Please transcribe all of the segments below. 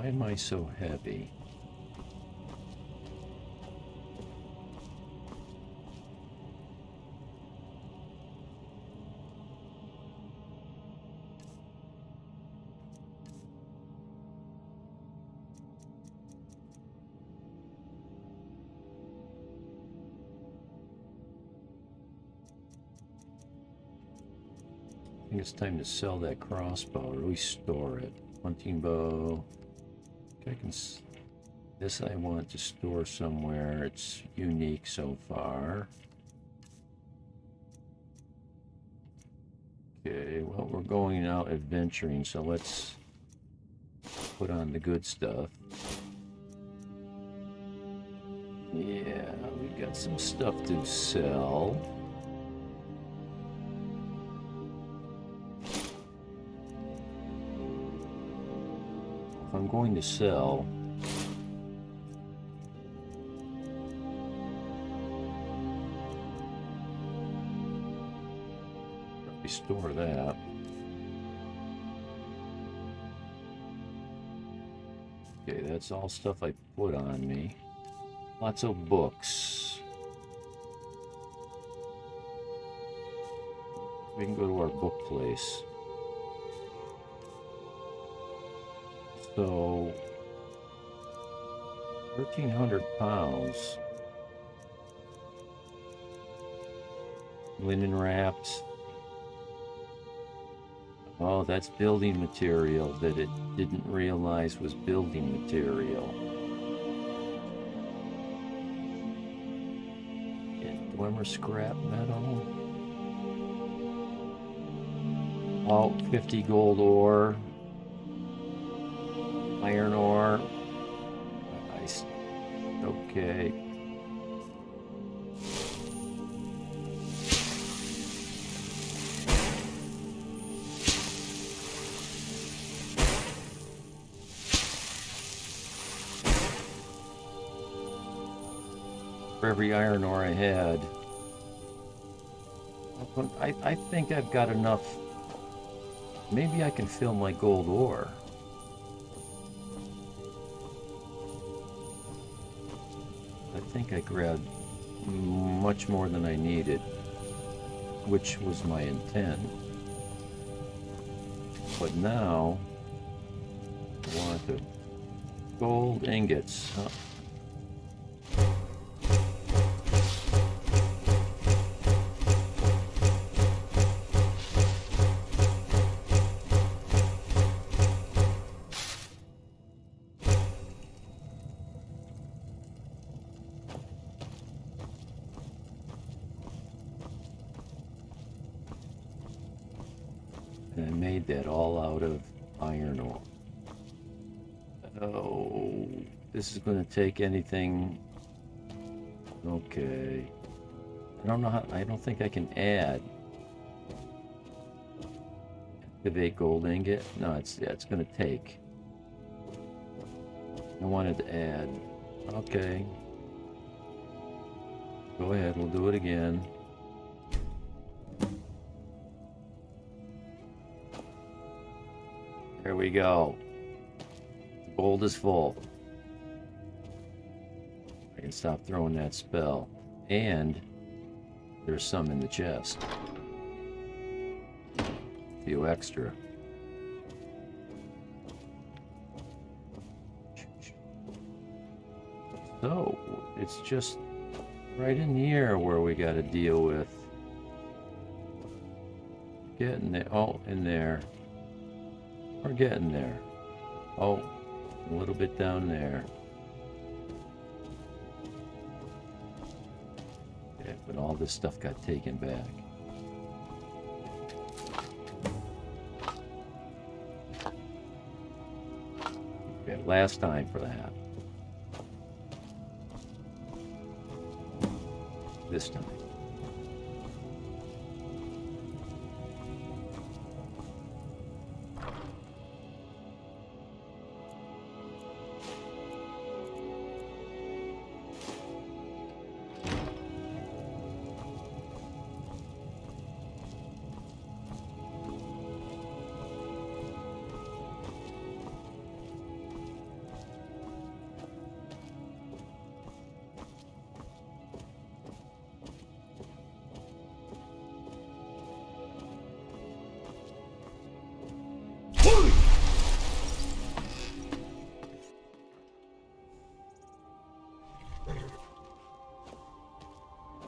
Why am I so heavy? I think it's time to sell that crossbow, or restore it. Hunting bow. I can. This I want to store somewhere. It's unique so far. Okay, well, we're going out adventuring, so let's put on the good stuff. Yeah, we've got some stuff to sell. If I'm going to sell, restore that. Okay, that's all stuff I put on me. Lots of books. We can go to our book place. So, 1,300 pounds. Linen wrapped. Oh, that's building material that it didn't realize was building material. Dwemer scrap metal. Oh, 50 gold ore. Iron ore. Okay. For every iron ore I had, I think I've got enough. Maybe I can fill my gold ore. I think I grabbed much more than I needed, which was my intent. But now, I want the gold ingots. Huh? And I made that all out of iron ore. Oh, this is going to take anything. Okay. I don't know how, I don't think I can add. Activate gold ingot? No, it's going to take. I wanted to add. Okay. Go ahead, we'll do it again. There we go. The gold is full. I can stop throwing that spell. And there's some in the chest. A few extra. So, it's just right in here where we got to deal with. Getting there. Oh, in there. We're getting there. Oh, a little bit down there. Yeah, but all this stuff got taken back. Okay, last time for that. This time.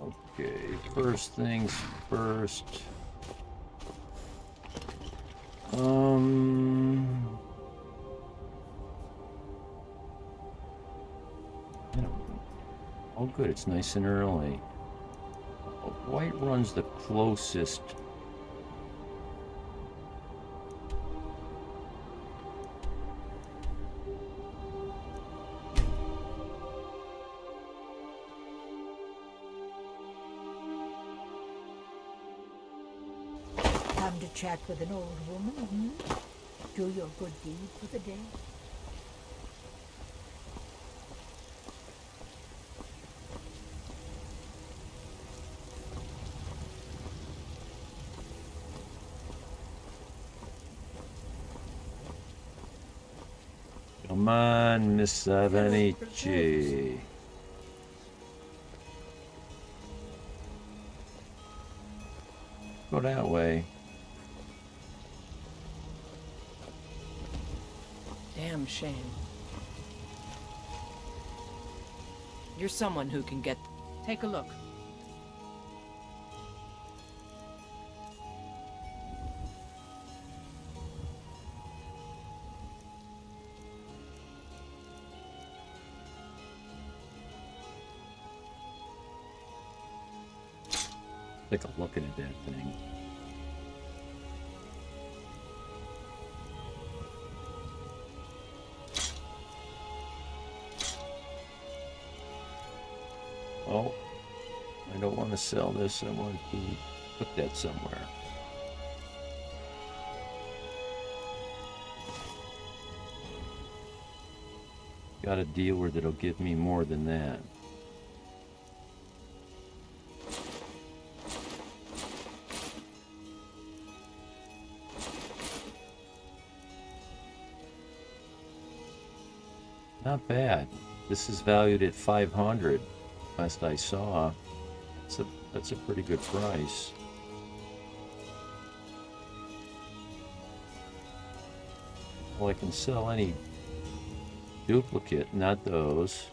Okay, first things first. I don't know. Oh, good, it's nice and early. White runs the closest. Come to chat with an old woman, hmm? Do your good deed for the day. Come on, Miss Avanici. Go that way. Damn shame. You're someone who can get... Take a look. Take a look at that thing. Oh, I don't want to sell this. I want to put that somewhere. Got a dealer that'll give me more than that. Not bad. This is valued at 500. Last I saw. That's a pretty good price. Well, I can sell any duplicate, not those.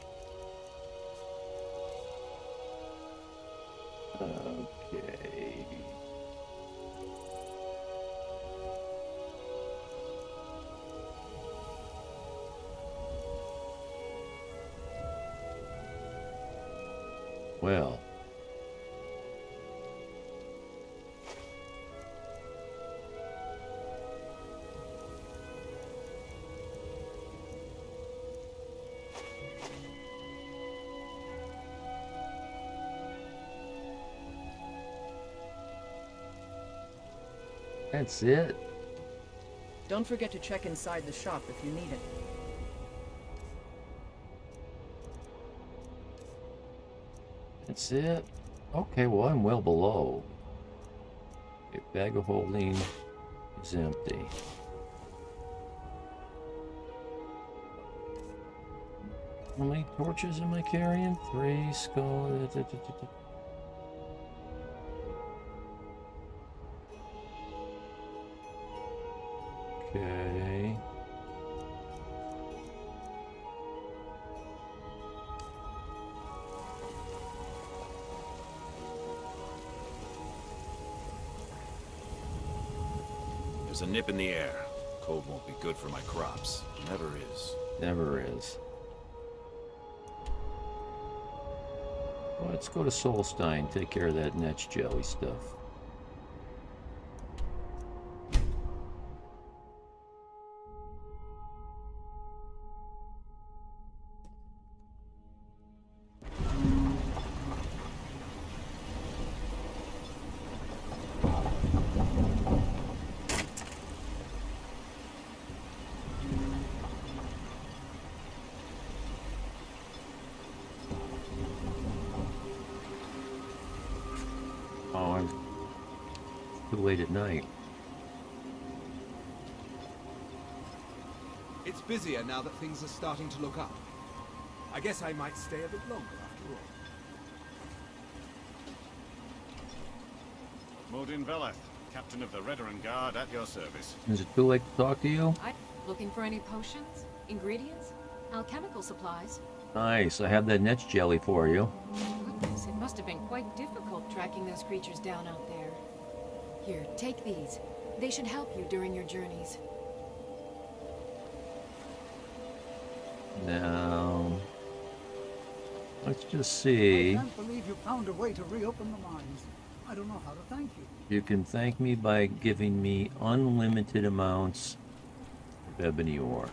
Okay. Well. That's it. Don't forget to check inside the shop if you need it. That's it. Okay, well, I'm well below. Okay, bag of holding is empty. How many torches am I carrying? 3 skull. Okay. There's a nip in the air. Cold won't be good for my crops. Never is. Never is. Well, let's go to Solstein, take care of that Netch jelly stuff. Oh, I'm too late at night. It's busier now that things are starting to look up. I guess I might stay a bit longer after all. Modin Veleth, Captain of the Redoran Guard, at your service. Is it too late to talk to you? Looking for any potions, ingredients, alchemical supplies? Nice, I have that Netch jelly for you. Goodness, it must Must have been quite difficult tracking those creatures down out there. Here, take these. They should help you during your journeys. Now, let's just I see. can't believe you found a way to reopen the mines. I don't know how to thank you. You can thank me by giving me unlimited amounts of ebony ore.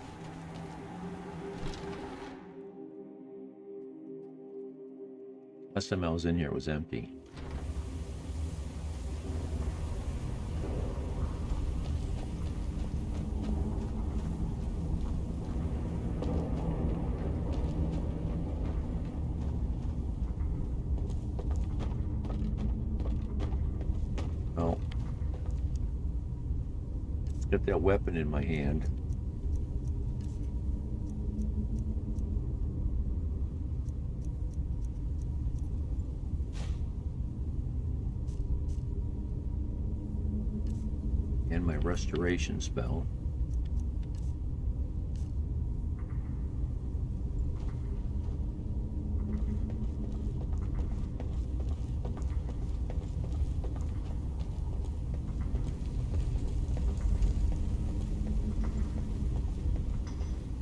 Last time I was in here, it was empty. Oh. Got that weapon in my hand. And my restoration spell.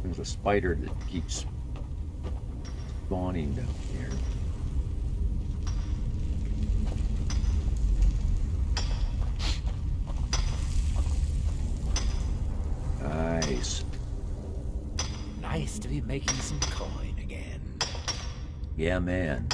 There's a spider that keeps spawning down here. Nice. Nice to be making some coin again. Yeah, man.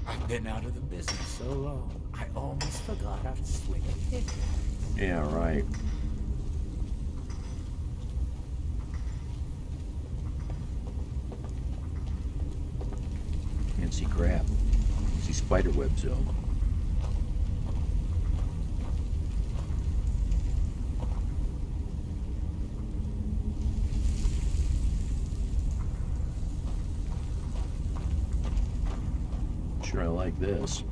I've been out of the business so long, I almost forgot how to swing a pick. Yeah, right. Can't see crap. See spider webs though. Sure, I like this.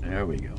There we go.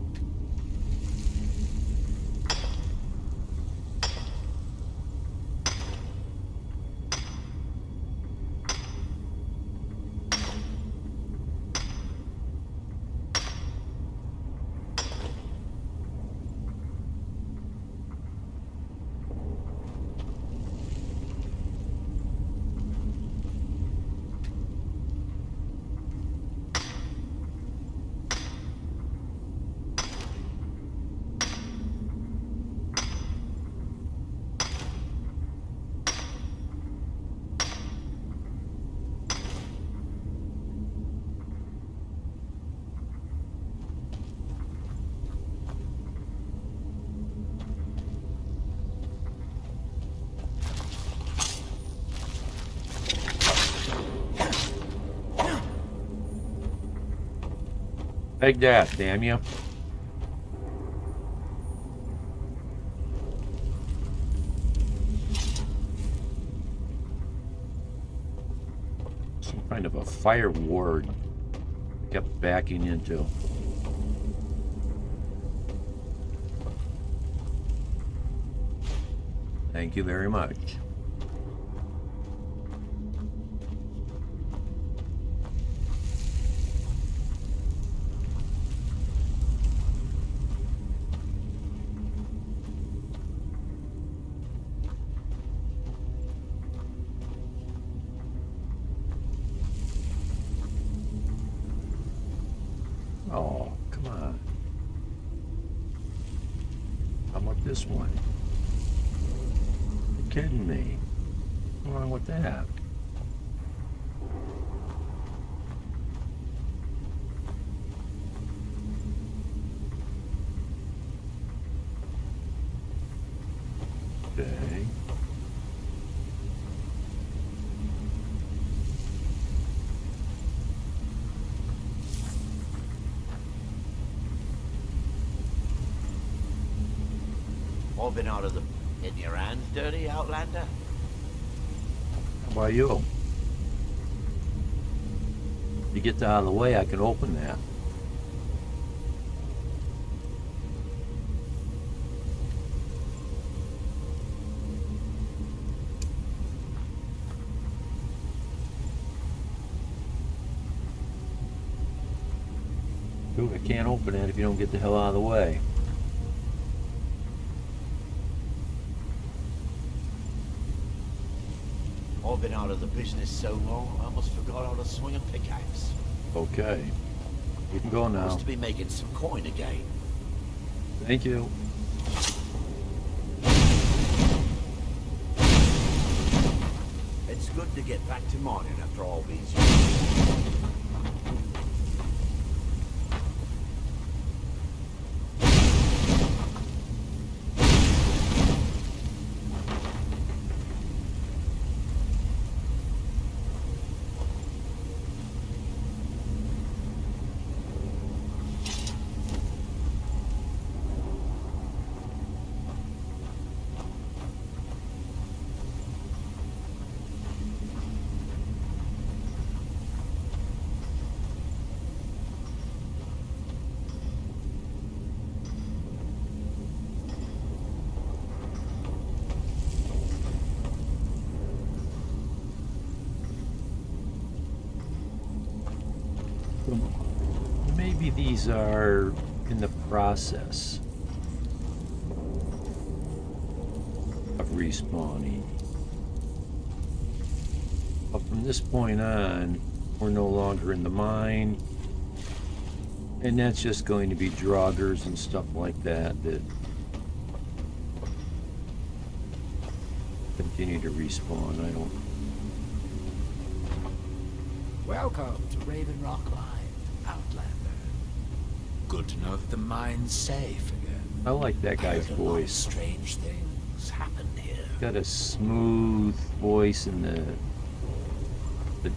Take that, damn you. Some kind of a fire ward kept backing into. Thank you very much. Oh, come on. How about this one? kidding me. What's wrong with that? Okay. All been out of the... Getting your hands dirty, Outlander? How about you? You get out of the way, I can open that. Dude, I can't open it if you don't get the hell out of the way. I've been out of the business so long, I almost forgot how to swing a pickaxe. Okay. You can go now. Must to be making some coin again. Thank you. It's good to get back to mining after all these years. Maybe these are in the process of respawning. But from this point on, we're no longer in the mine. And that's just going to be draugrs and stuff like that that continue to respawn. I don't... Welcome to Raven Rock Mine, Outlander. Good to know that the mine's safe again. I like that guy's Heard a lot of voice. strange things happened here. Got a smooth voice and the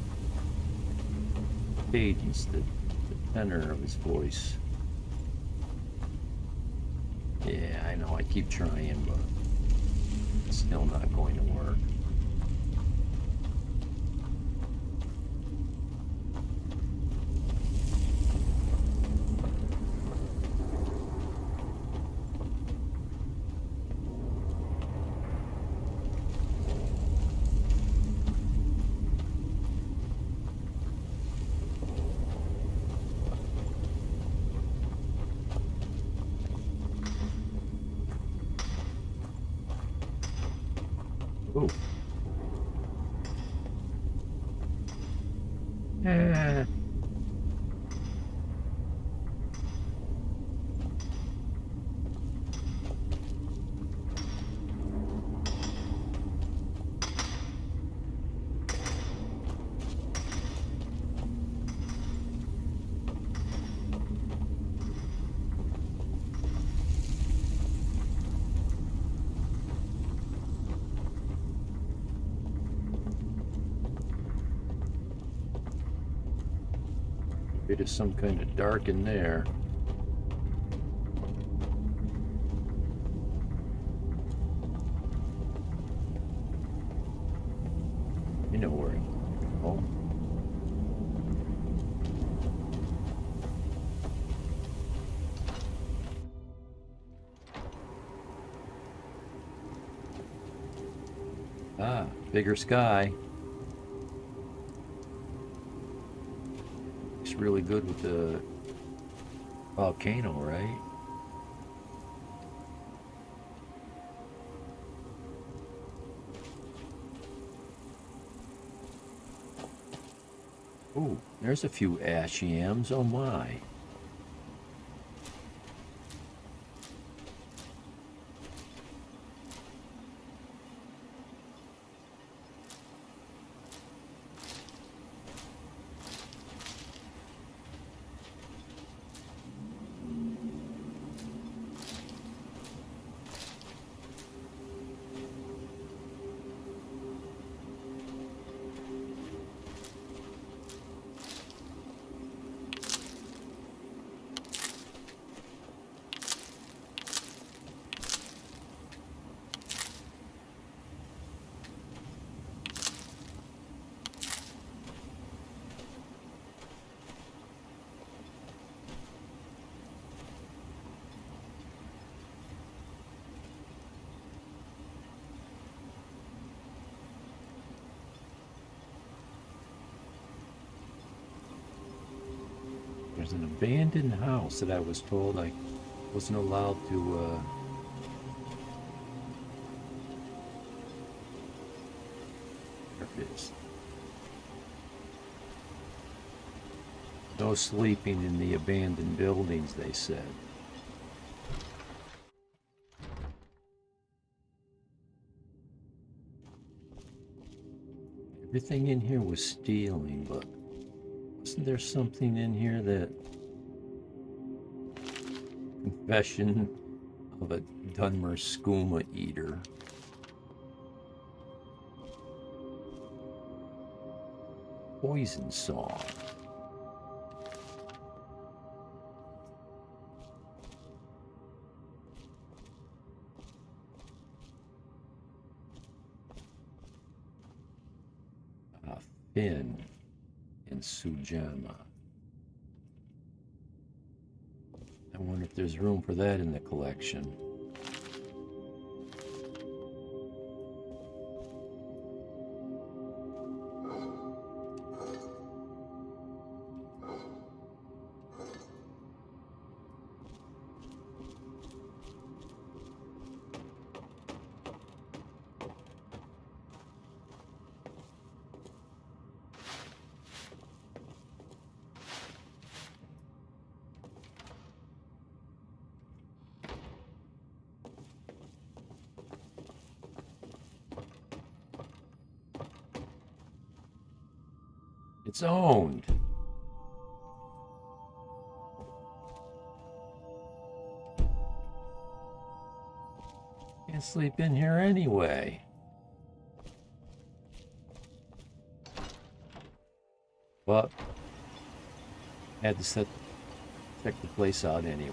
cadence, the tenor of his voice. Yeah, I know, I keep trying, but it's still not going to work. Ooh. It is some kind of dark in there. You know where I'm going. Ah, bigger sky. Looks really good with the volcano, right? Ooh, there's a few ash yams. Oh my. There's an abandoned house that I was told I wasn't allowed to, there it is. No sleeping in the abandoned buildings, they said. Everything in here was stealing, but wasn't there something in here that... Confession of a Dunmer skooma eater. Poison song. Finn and Sujama. I wonder if there's room for that in the collection. It's owned. Can't sleep in here anyway. But had to check the place out anyway.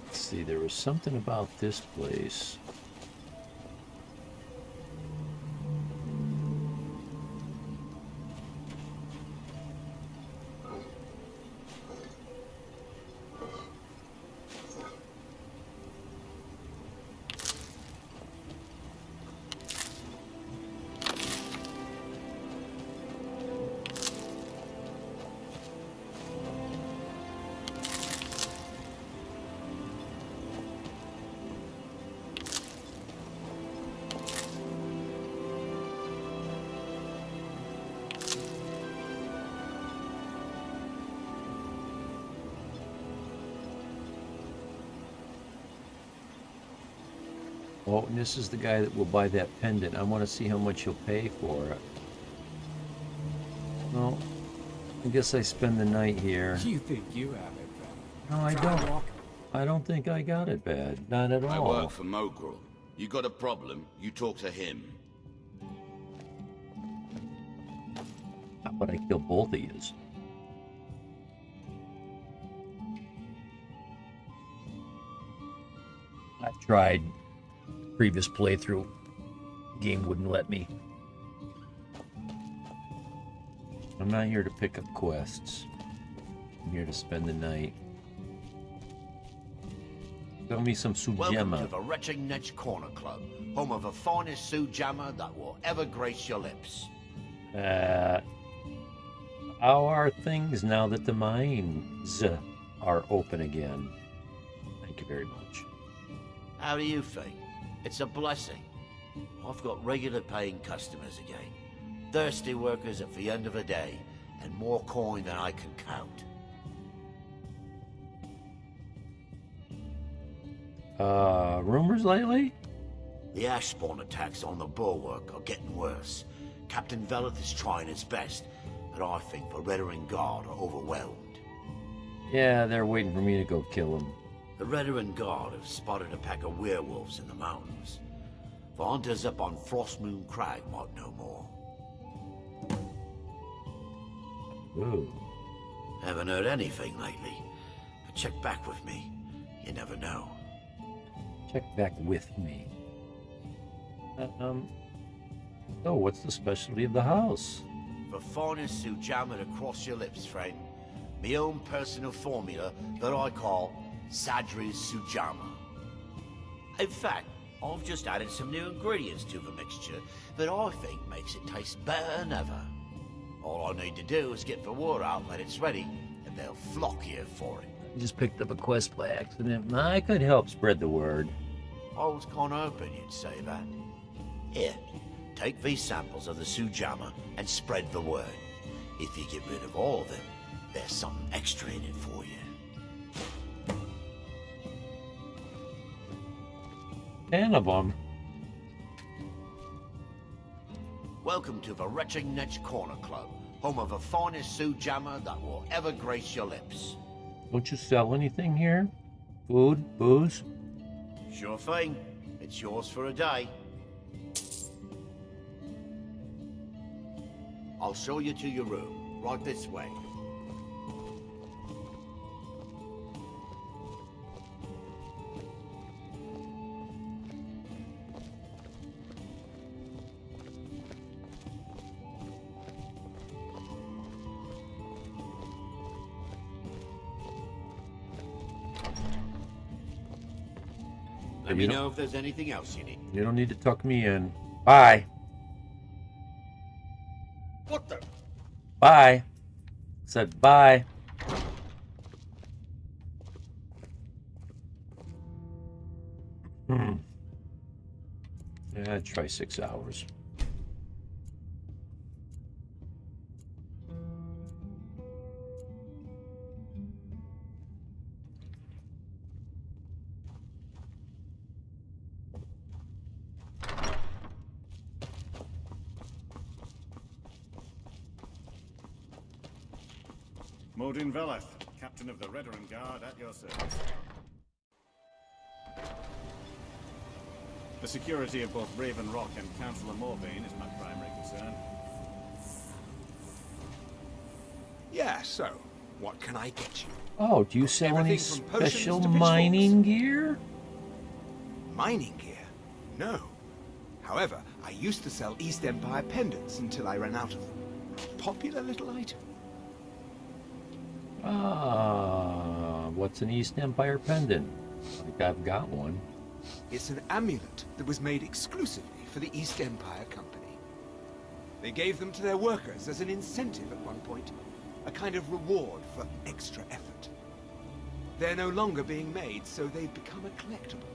Let's see, there was something about this place. Oh, and this is the guy that will buy that pendant. I want to see how much he'll pay for it. Well, I guess I spend the night here. You think you have it bad? No, I don't. I don't think I got it bad. Not at I all. work for Mogrel. You got a problem, you talk to him. How about I kill both of yous? I've tried. Previous playthrough. Game wouldn't let me. I'm not here to pick up quests. I'm here to spend the night. Show me some Welcome to Sujama. the Wretched Netch Corner Club, home of the finest Sujama that will ever grace your lips. How are things now that the mines are open again? Thank you very much. How do you think? It's a blessing. I've got regular paying customers again. Thirsty workers at the end of the day, and more coin than I can count. Rumors lately? The Ashspawn attacks on the bulwark are getting worse. Captain Veleth is trying his best, but I think the Redoran Guard are overwhelmed. Yeah, they're waiting for me to go kill them. The Redoran Guard have spotted a pack of werewolves in the mountains. The hunters up on Frostmoon Crag might know more. Ooh. Haven't heard anything lately, but check back with me. You never know. Check back with me. So what's the specialty of the house? The finest Sujama to cross your lips, friend. My own personal formula that I call Sadri's Sujama. In fact, I've just added some new ingredients to the mixture that I think makes it taste better than ever. All I need to do is get the word out that it's ready, and they'll flock here for it. I just picked up a quest by accident. I could help spread the word. I was kind of hoping you'd say that. Here, take these samples of the sujama and spread the word. If you get rid of all of them, there's something extra in it for you. 10 of them. Welcome to the Retching Netch Corner Club, home of the finest sujama that will ever grace your lips. Don't you sell anything here? Food, booze? Sure thing. It's yours for a day. I'll show you to your room. Right this way. Let me know if there's anything else you need. You don't need to tuck me in. Bye. What the? Bye. Said bye. Yeah, I'd try 6 hours. Modin Veleth, Captain of the Redoran Guard, at your service. The security of both Raven Rock and Councillor Morbane is my primary concern. Yeah, so, what can I get you? Oh, do you sell any Everything from potions special to pitchforks. mining gear? Mining gear? No. However, I used to sell East Empire pendants until I ran out of them. Popular little item. Ah, what's an East Empire pendant? I think I've got one. It's an amulet that was made exclusively for the East Empire Company. They gave them to their workers as an incentive at one point, a kind of reward for extra effort. They're no longer being made, so they've become a collectible.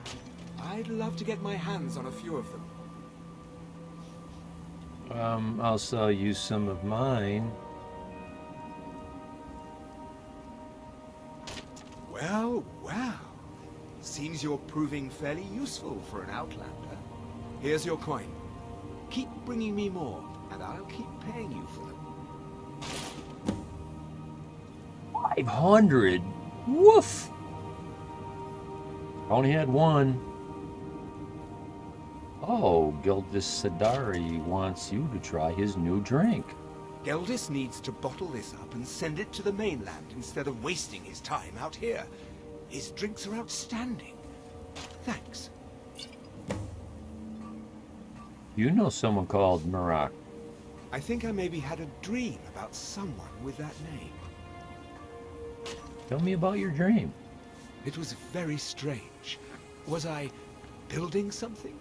I'd love to get my hands on a few of them. I'll sell you some of mine. Well, well. Seems you're proving fairly useful for an Outlander. Here's your coin. Keep bringing me more, and I'll keep paying you for them. 500? Woof! Only had one. Oh, Gildis Sadari wants you to try his new drink. Geldis needs to bottle this up and send it to the mainland instead of wasting his time out here. His drinks are outstanding. Thanks. You know someone called Marak. I think I maybe had a dream about someone with that name. Tell me about your dream. It was very strange. Was I building something?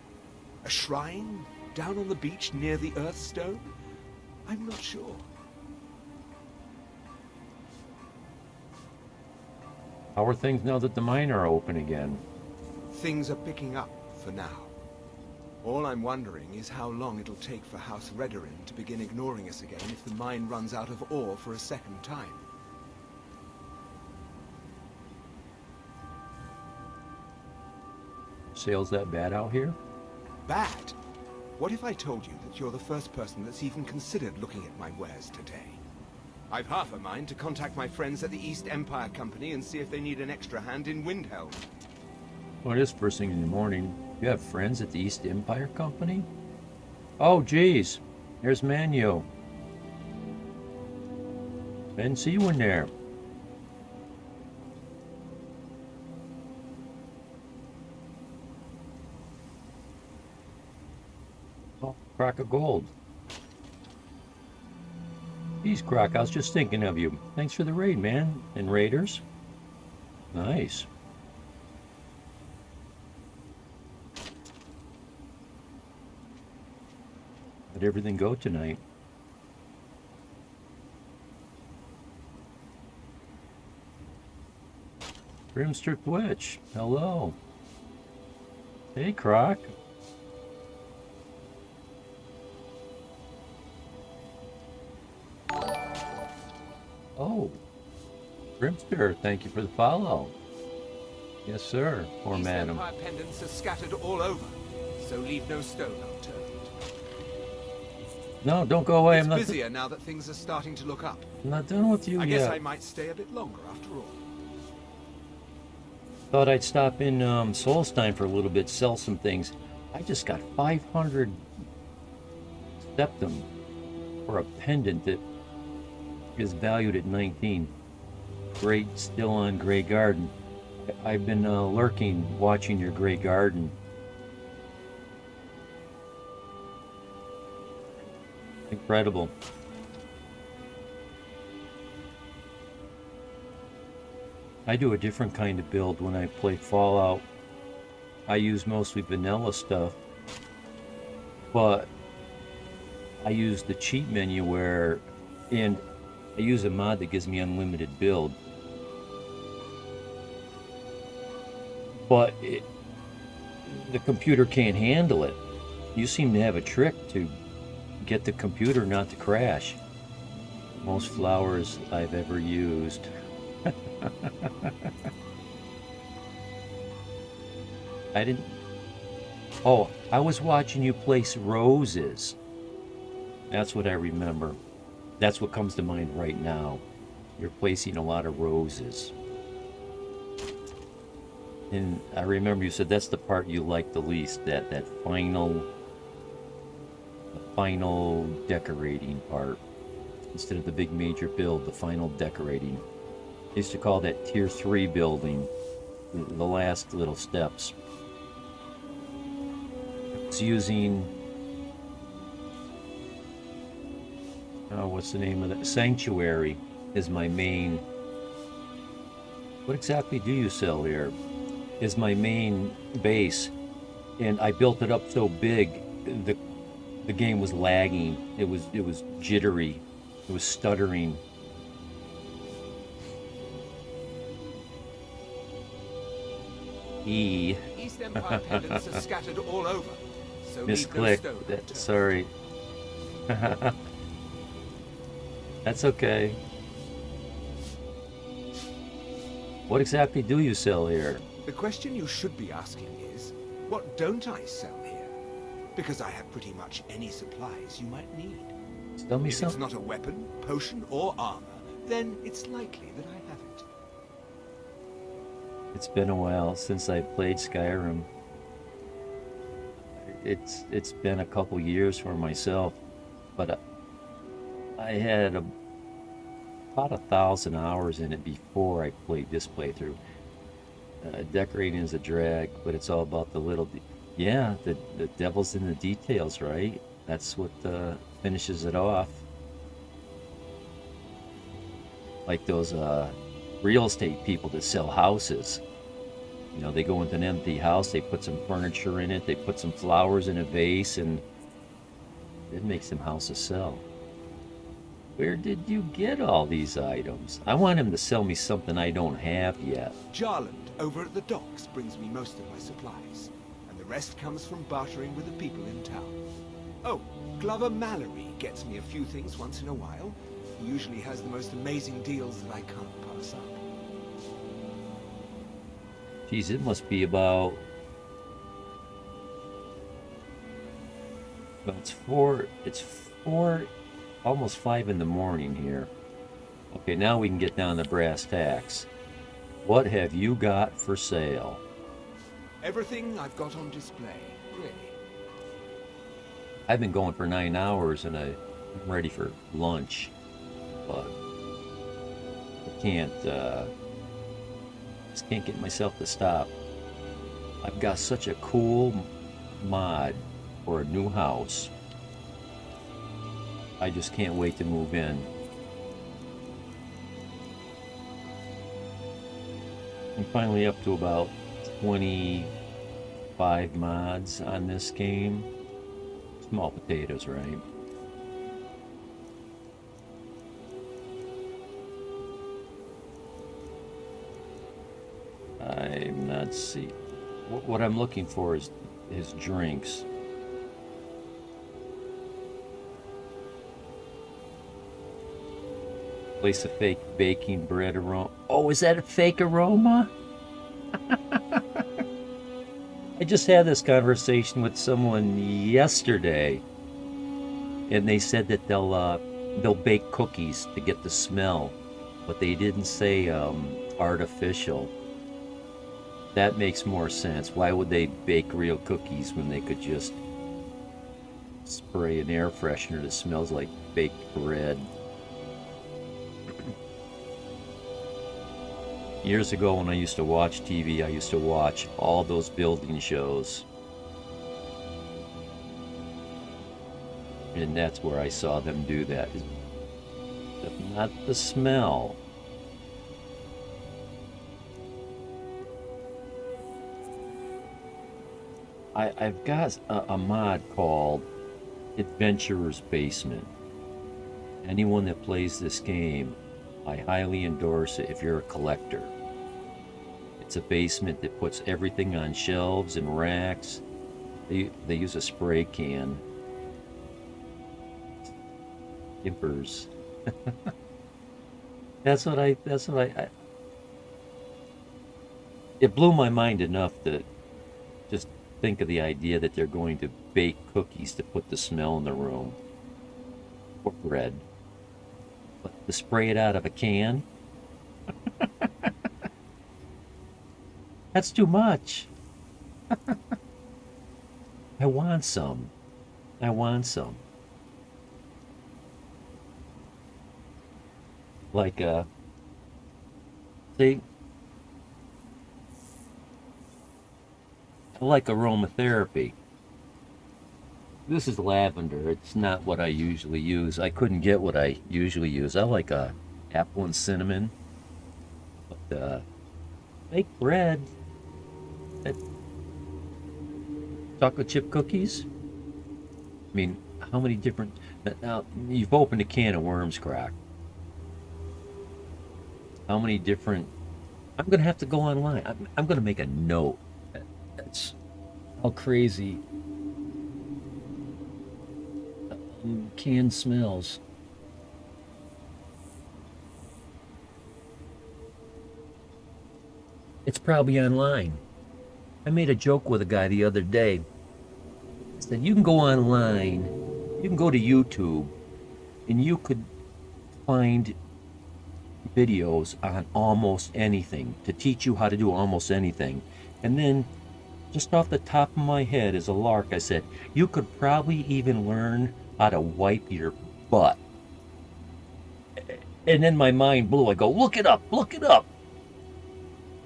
A shrine down on the beach near the Earthstone? I'm not sure. How are things now that the mine are open again? Things are picking up for now. All I'm wondering is how long it'll take for House Redoran to begin ignoring us again if the mine runs out of ore for a second time. Sales that bad out here? Bad? What if I told you that you're the first person that's even considered looking at my wares today? I've half a mind to contact my friends at the East Empire Company and see if they need an extra hand in Windhelm. Well, it is first thing in the morning. You have friends at the East Empire Company? Oh, geez. There's Manio. Didn't see you in there. Oh, crack of gold. Geez, Croc, I was just thinking of you. Thanks for the raid, man. And raiders? Nice. let everything go tonight. Grimster Twitch, hello. Hey, Croc. Oh, Grimster, thank you for the follow. Yes, sir. Poor East madam. Empire pendants are scattered all over, so leave no stone unturned. No, don't go away. It's I'm not. busier now that things are starting to look up. I'm not done with you I yet. guess I might stay a bit longer after all. Thought I'd stop in Solstein for a little bit, sell some things. I just got 500 septum for a pendant that is valued at 19. Great, still on Grey Garden. I've been lurking, watching your Grey Garden. Incredible. I do a different kind of build when I play Fallout. I use mostly vanilla stuff, but I use the cheat menu and I use a mod that gives me unlimited build. But the computer can't handle it. You seem to have a trick to get the computer not to crash. Most flowers I've ever used. I didn't. Oh, I was watching you place roses. That's what I remember. That's what comes to mind right now. You're placing a lot of roses. And I remember you said that's the part you like the least, that final decorating part. Instead of the big major build, the final decorating. I used to call that tier 3 building, the last little steps. It's using, what's the name of that? Sanctuary is my main. What exactly do you sell here? Is my main base, and I built it up so big, the game was lagging. It was jittery. It was stuttering. East Empire pendants are scattered all over, so leave no Misclick. stone unturned. Sorry. That's okay. What exactly do you sell here? The question you should be asking is, what don't I sell here? Because I have pretty much any supplies you might need. Tell me If it's something. not a weapon, potion, or armor, then it's likely that I have it. It's been a while since I played Skyrim. It's been a couple years for myself, but I had about 1,000 hours in it before I played this playthrough. Decorating is a drag, but it's all about the little. Yeah, the devil's in the details, right? That's what finishes it off. Like those real estate people that sell houses. You know, they go into an empty house, they put some furniture in it, they put some flowers in a vase, and it makes them houses sell. Where did you get all these items? I want him to sell me something I don't have yet. Jarland, over at the docks, brings me most of my supplies, and the rest comes from bartering with the people in town. Oh, Glover Mallory gets me a few things once in a while. He usually has the most amazing deals that I can't pass up. Geez, it must be about... Well, it's four, almost 5 in the morning here. Okay, now we can get down to brass tacks. What have you got for sale? Everything I've got on display, really. I've been going for 9 hours and I'm ready for lunch, but I can't, just can't get myself to stop. I've got such a cool mod for a new house. I just can't wait to move in. I'm finally up to about 25 mods on this game. Small potatoes, right? I'm not see. What I'm looking for is his drinks. Place a fake baking bread aroma. Oh, is that a fake aroma? I just had this conversation with someone yesterday, and they said that they'll bake cookies to get the smell, but they didn't say artificial. That makes more sense. Why would they bake real cookies when they could just spray an air freshener that smells like baked bread? Years ago when I used to watch TV, I used to watch all those building shows. And that's where I saw them do that. But not the smell. I've got a mod called Adventurer's Basement. Anyone that plays this game, I highly endorse it if you're a collector. It's a basement that puts everything on shelves and racks. They use a spray can. Gimpers. That's what I it blew my mind enough to just think of the idea that they're going to bake cookies to put the smell in the room. Or bread. But to spray it out of a can? That's too much. I want some. I want some. Like, see? I like aromatherapy. This is lavender. It's not what I usually use. I couldn't get what I usually use. I like apple and cinnamon. But make bread. Chocolate chip cookies. I mean, how many different? Now you've opened a can of worms, Croc. How many different? I'm gonna have to go online. I'm gonna make a note. That's how crazy canned smells. It's probably online. I made a joke with a guy the other day. I said, you can go online, you can go to YouTube, and you could find videos on almost anything to teach you how to do almost anything. And then, just off the top of my head as a lark, I said, you could probably even learn how to wipe your butt. And then my mind blew. I go, look it up, look it up.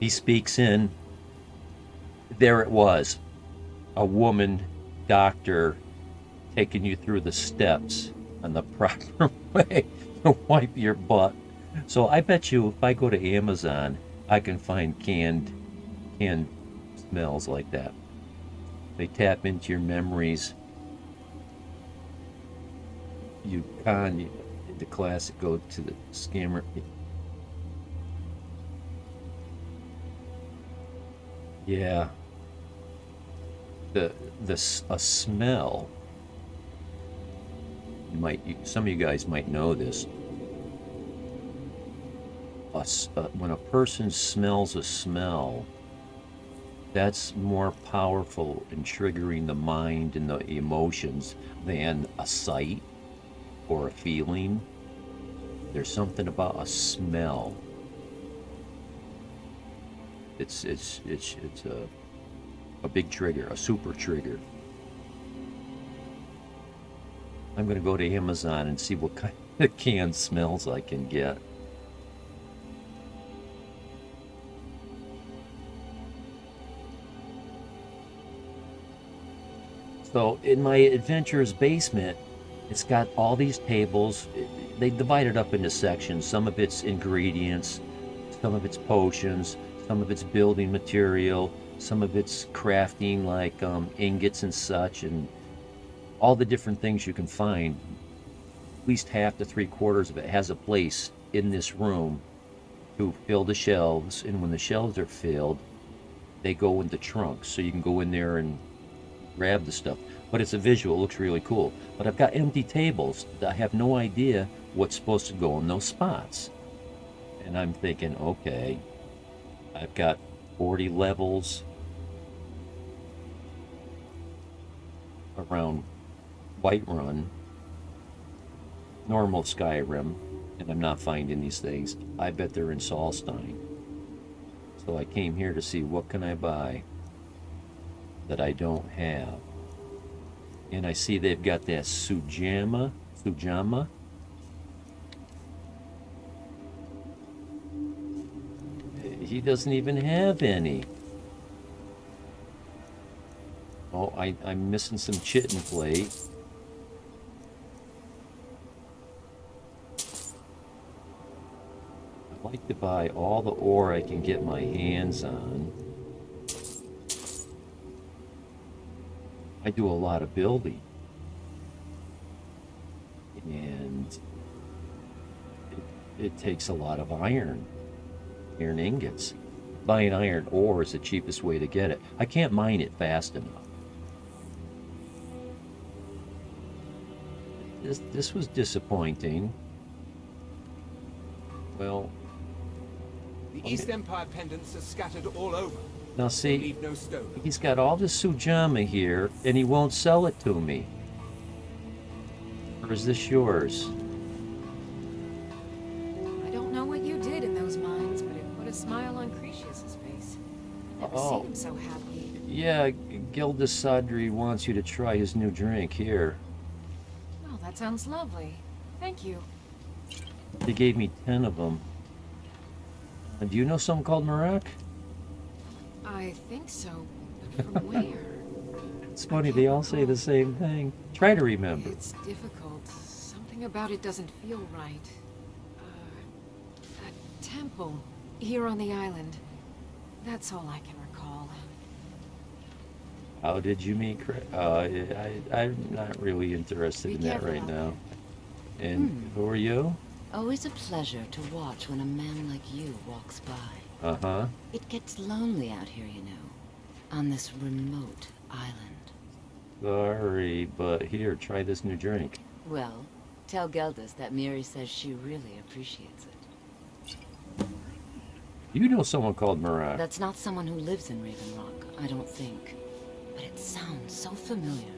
He speaks in. There it was. A woman doctor taking you through the steps on the proper way to wipe your butt. So I bet you if I go to Amazon, I can find canned smells like that. They tap into your memories. The classic, go to the scammer. Yeah. A smell. Some of you guys might know this. When a person smells a smell, that's more powerful in triggering the mind and the emotions than a sight or a feeling. There's something about a smell. It's a big trigger, a super trigger. I'm gonna go to Amazon and see what kind of canned smells I can get. So in my adventurer's basement, it's got all these tables. They divide it up into sections. Some of it's ingredients, some of it's potions, some of it's building material, some of it's crafting like ingots and such, and all the different things you can find. At least half to 3/4 of it has a place in this room to fill the shelves, and when the shelves are filled, they go into trunks, so you can go in there and grab the stuff. But it's a visual, it looks really cool. But I've got empty tables. I have no idea what's supposed to go in those spots. And I'm thinking, okay, I've got 40 levels around Whiterun, normal Skyrim, and I'm not finding these things. I bet they're in Solstein. So I came here to see what can I buy that I don't have. And I see they've got that Sujama. He doesn't even have any. Oh, I'm missing some chitin plate. I'd like to buy all the ore I can get my hands on. I do a lot of building. And it takes a lot of iron ingots. Buying iron ore is the cheapest way to get it. I can't mine it fast enough. This was disappointing. Well, The East Empire pendants are scattered all over. now see, Leave no stone. he's got all this Sujama here, and he won't sell it to me. Or is this yours? I don't know what you did in those mines, but it put a smile on Cretius's face. Never Oh. seen him so happy. Yeah, Gilda Sadri wants you to try his new drink here. Well, that sounds lovely. Thank you. They gave me 10 of them. Do you know something called Marak? I think so, but from where? It's funny, they all say the same thing. Try to remember. It's difficult. Something about it doesn't feel right. A temple here on the island. That's all I can recall. How did you meet I'm not really interested Be in that careful right out now. And who are you? Always a pleasure to watch when a man like you walks by. Uh-huh. It gets lonely out here, you know, on this remote island. Sorry, but here, try this new drink. Well, tell Geldas that Miri says she really appreciates it. You know someone called Marak. That's not someone who lives in Raven Rock, I don't think. But it sounds so familiar.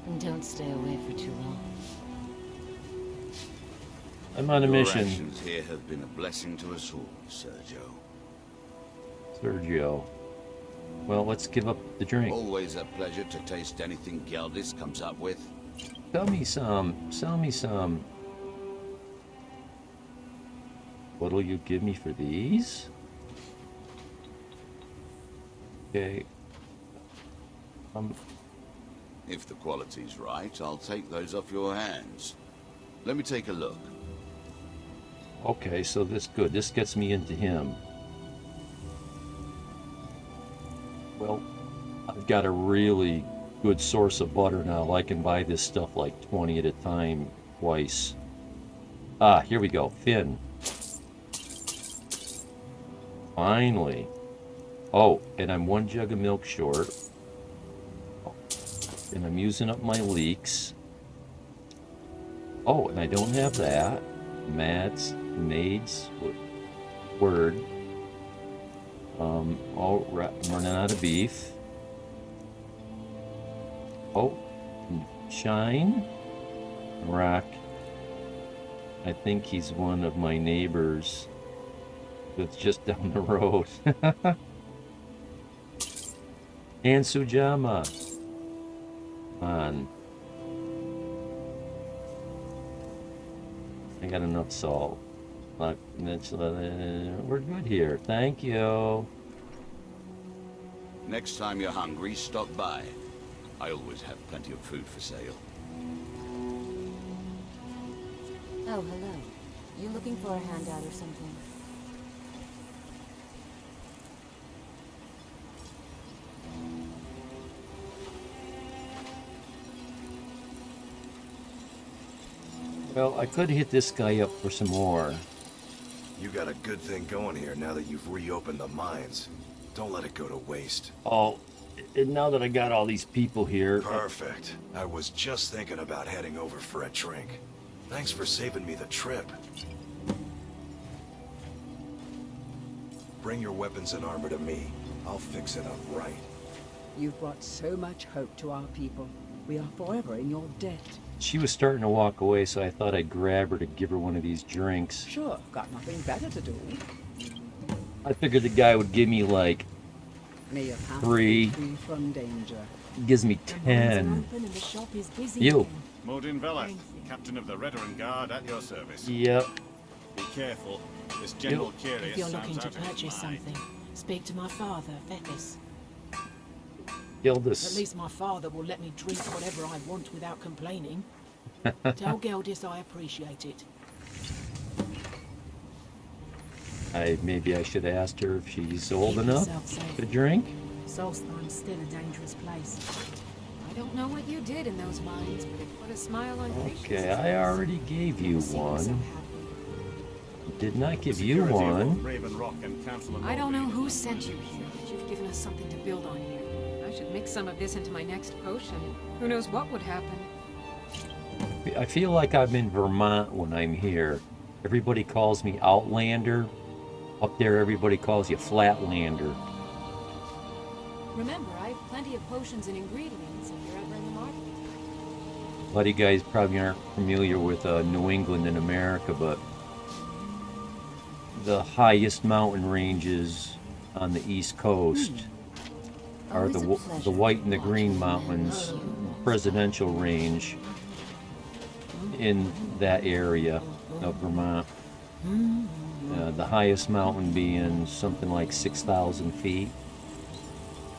And don't stay away for too long. I'm on a Your mission, actions here have been a blessing to us all, Sergio. Sergio. Well, let's give up the drink. Always a pleasure to taste anything Geldis comes up with. Sell me some. Sell me some. What'll you give me for these? Okay. If the quality's right, I'll take those off your hands. Let me take a look. Okay, so this good. This gets me into him. Well, I've got a really good source of butter now. I can buy this stuff like 20 at a time, twice. Ah, here we go. Finn. Finally. Oh, and I'm 1 jug of milk short. And I'm using up my leeks. Oh, and I don't have that. Maid's word. I'm running out of beef. Oh, Shine. Rock. I think he's one of my neighbors. That's just down the road. And Sujama. Come on. I got enough salt. We're good here. Thank you. Next time you're hungry, stop by. I always have plenty of food for sale. Oh, hello. You looking for a handout or something? Well, I could hit this guy up for some more. You got a good thing going here now that you've reopened the mines. Don't let it go to waste. Oh, and now that I got all these people here... Perfect. I was just thinking about heading over for a drink. Thanks for saving me the trip. Bring your weapons and armor to me. I'll fix it up right. You've brought so much hope to our people. We are forever in your debt. She was starting to walk away, so I thought I'd grab her to give her one of these drinks. Sure, got nothing better to do. I figured the guy would give me like May your path 3. be free from danger. He gives me 10. You. Modin Veleth, captain of the Redoran Guard at your service. Yep. Be careful. This General Curious If you're looking sounds to out of his purchase mind. something, speak to my father, Fethis. Gildis. At least my father will let me drink whatever I want without complaining. Tell Geldis I appreciate it. Maybe I should have asked her if she's old Keep enough yourself safe. to drink. Solstheim's still a dangerous place. I don't know what you did in those mines, but it put a smile on Gracious' Okay, I already gave you face. Seemed so one. happy. Did not give you Security of one. both Raven Rock and Councillor I don't know Morgan who is sent you here, but you've given us something to build on here. I should mix some of this into my next potion. Who knows what would happen? I feel like I'm in Vermont when I'm here. Everybody calls me Outlander. Up there, everybody calls you Flatlander. Remember, I have plenty of potions and ingredients if you're ever in the market. A lot of you guys probably aren't familiar with New England and America, but the highest mountain ranges on the East Coast are the White and the Green Mountains presidential range in that area of Vermont. The highest mountain being something like 6,000 feet.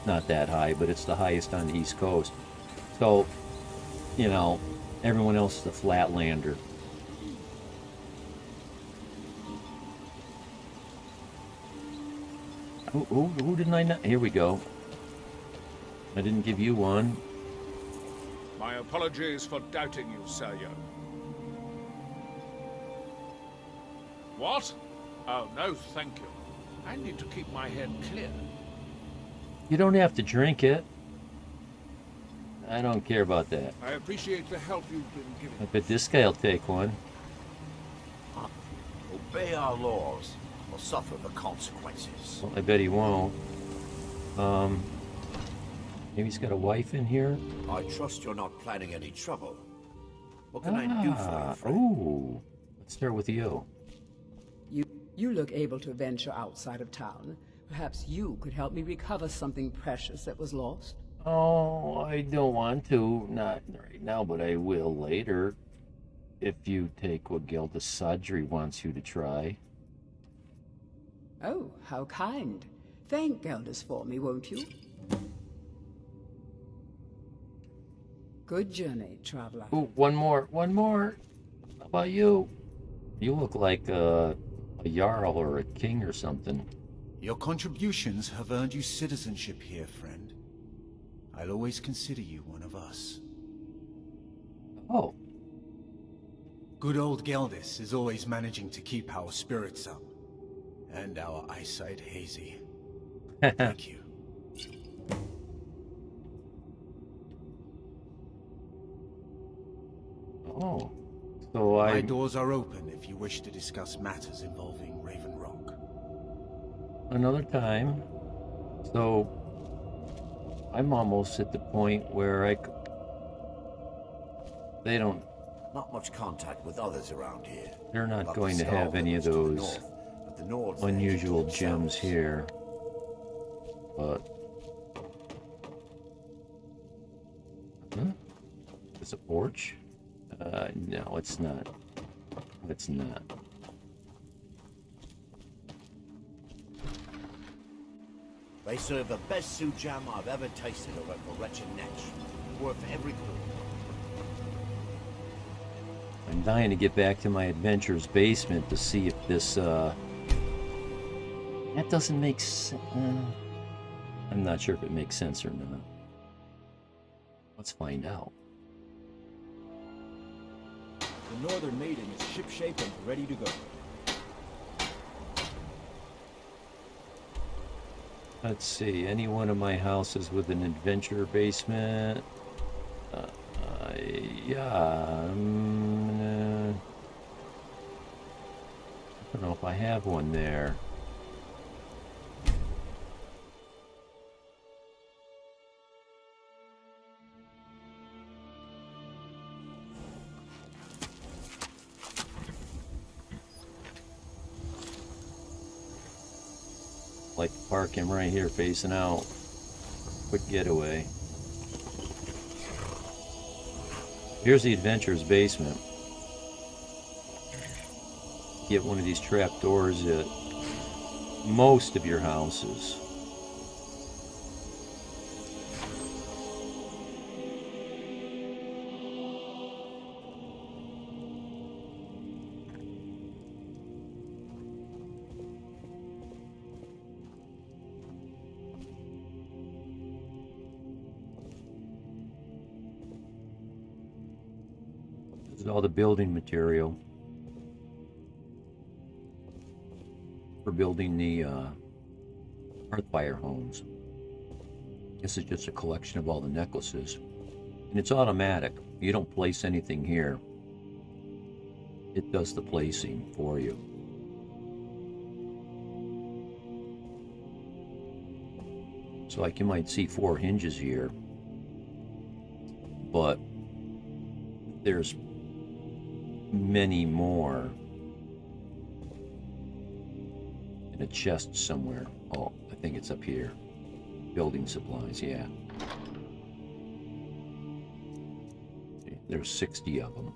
Not that high, but it's the highest on the East Coast. So, you know, everyone else is a Flatlander. Who didn't I not? Here we go. I didn't give you one. My apologies for doubting you, Seryo. What? Oh, no, thank you. I need to keep my head clear. You don't have to drink it. I don't care about that. I appreciate the help you've been giving. I bet this guy'll take one. Obey our laws, or suffer the consequences. Well, I bet he won't. Maybe he's got a wife in here? I trust you're not planning any trouble. What can I do for you, friend? Ooh. Let's start with you. You look able to venture outside of town. Perhaps you could help me recover something precious that was lost. Oh, I don't want to. Not right now, but I will later. If you take what Gilda Sadri wants you to try. Oh, how kind. Thank Geldis for me, won't you? Good journey, traveler. Ooh, one more. How about you? You look like a jarl or a king or something. Your contributions have earned you citizenship here, friend. I'll always consider you one of us. Oh. Good old Geldis is always managing to keep our spirits up. And our eyesight hazy. Thank you. Oh. So My doors are open if you wish to discuss matters involving Raven Rock. Another time. So I'm almost at the point where they don't. Not much contact with others around here. They're not Like going the to have Skull any of Village to the those north, but the Nords unusual there keep to gems themselves. here. But it's a porch. No, it's not. It's not. They serve the best sujam I've ever tasted over at the Wretched Netch. Worth every quid. I'm dying to get back to my adventurer's basement to see if this, that doesn't make sense. I'm not sure if it makes sense or not. Let's find out. The Northern Maiden is shipshape and ready to go. Let's see, any one of my houses with an adventure basement? Yeah. I don't know if I have one there. Like to park him right here facing out. Quick getaway. Here's the adventurer's basement. Get one of these trap doors at most of your houses. This is all the building material for building the Hearthfire homes. This is just a collection of all the necklaces. And it's automatic. You don't place anything here. It does the placing for you. So like you might see 4 hinges here, but there's many more in a chest somewhere. Oh, I think it's up here. Building supplies, yeah. There's 60 of them.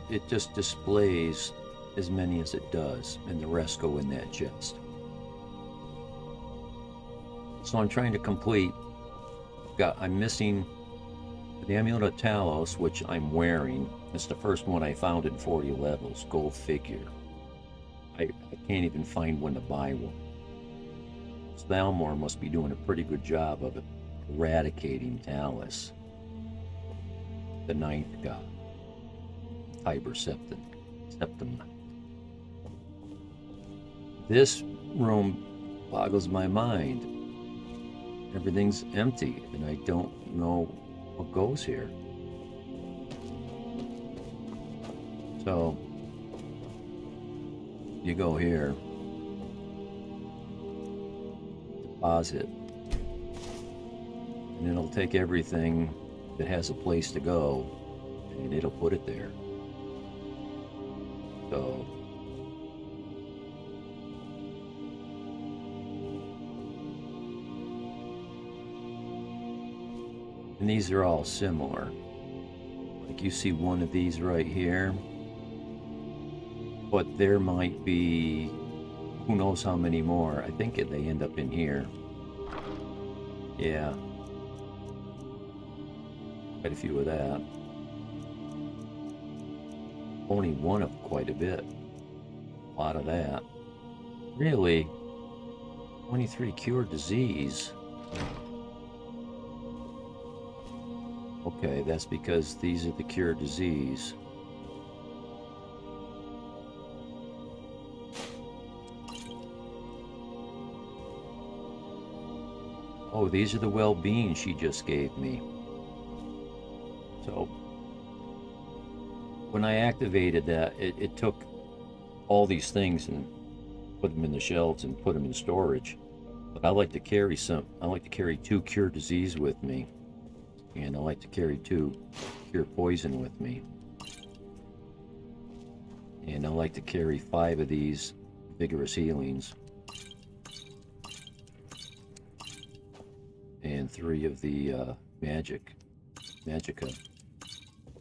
It just displays as many as it does, and the rest go in that chest. So I'm trying to complete. I'm missing the Amulet of Talos, which I'm wearing. It's the first one I found in 40 levels, gold figure. I can't even find one to buy one. Thalmor must be doing a pretty good job of eradicating Talos, the 9th god, Tiber Septim. This room boggles my mind. Everything's empty, and I don't know what goes here. So, you go here, deposit, and it'll take everything that has a place to go, and it'll put it there. So, and these are all similar. Like you see one of these right here, but there might be who knows how many more. I think they end up in here. Yeah. Quite a few of that. Only one of quite a bit. A lot of that. Really? 23 cure disease. Okay, that's because these are the cure disease. Oh, these are the well-being she just gave me. So, when I activated that, it took all these things and put them in the shelves and put them in storage. But I like to carry 2 cure disease with me. And I like to carry 2 cure poison with me. And I like to carry 5 of these vigorous healings. And 3 of the magicka.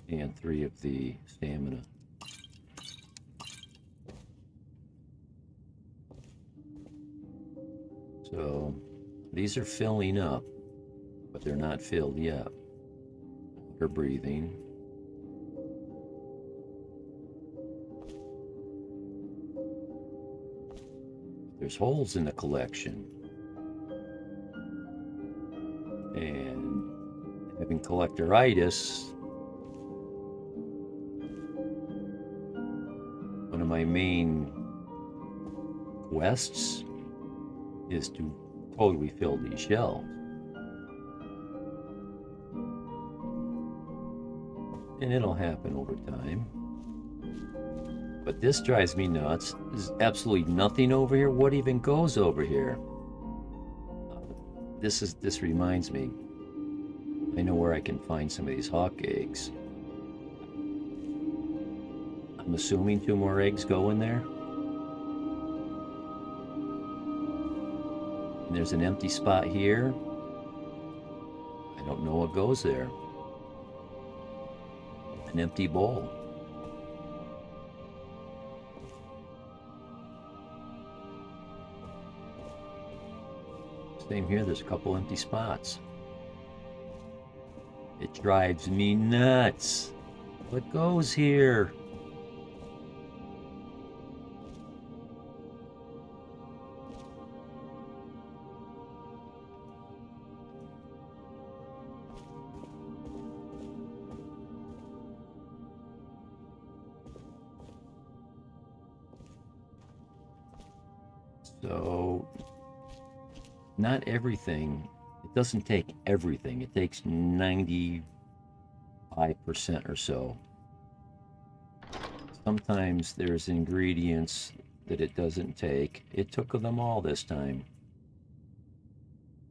And 3 of the stamina. So these are filling up, but they're not filled yet. Water breathing. There's holes in the collection. And having collectoritis, one of my main quests is to totally fill these shelves. And it'll happen over time. But this drives me nuts. There's absolutely nothing over here. What even goes over here? This reminds me. I know where I can find some of these hawk eggs. I'm assuming 2 more eggs go in there. And there's an empty spot here. I don't know what goes there. An empty bowl. Same here, there's a couple empty spots. It drives me nuts. What goes here? So, not everything, it doesn't take everything, it takes 95% or so. Sometimes there's ingredients that it doesn't take. It took them all this time.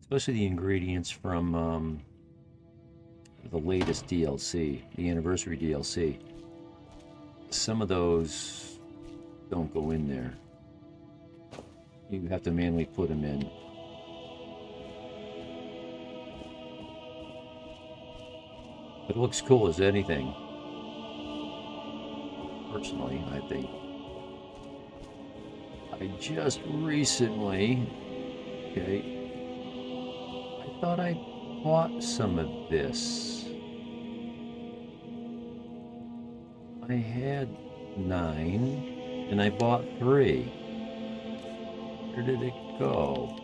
Especially the ingredients from the latest DLC, the anniversary DLC. Some of those don't go in there. You have to manually put them in. But it looks cool as anything. Personally, I think. I just recently, okay, I thought I bought some of this. I had 9, and I bought 3. Where did it go?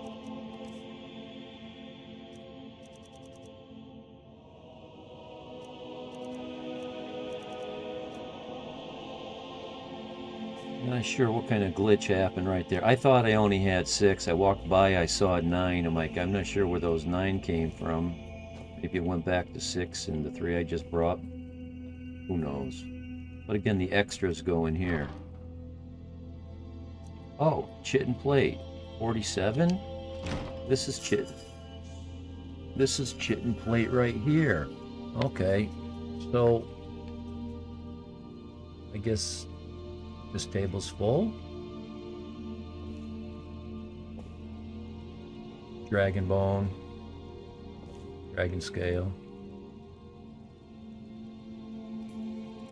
Not sure what kind of glitch happened right there. I thought I only had 6. I walked by, I saw 9. I'm like, I'm not sure where those 9 came from. Maybe it went back to 6 and the 3 I just brought. Who knows? But again, the extras go in here. Oh, chit and plate. 47? This is chit. This is chit and plate right here. Okay. So, I guess this table's full. Dragon bone. Dragon scale.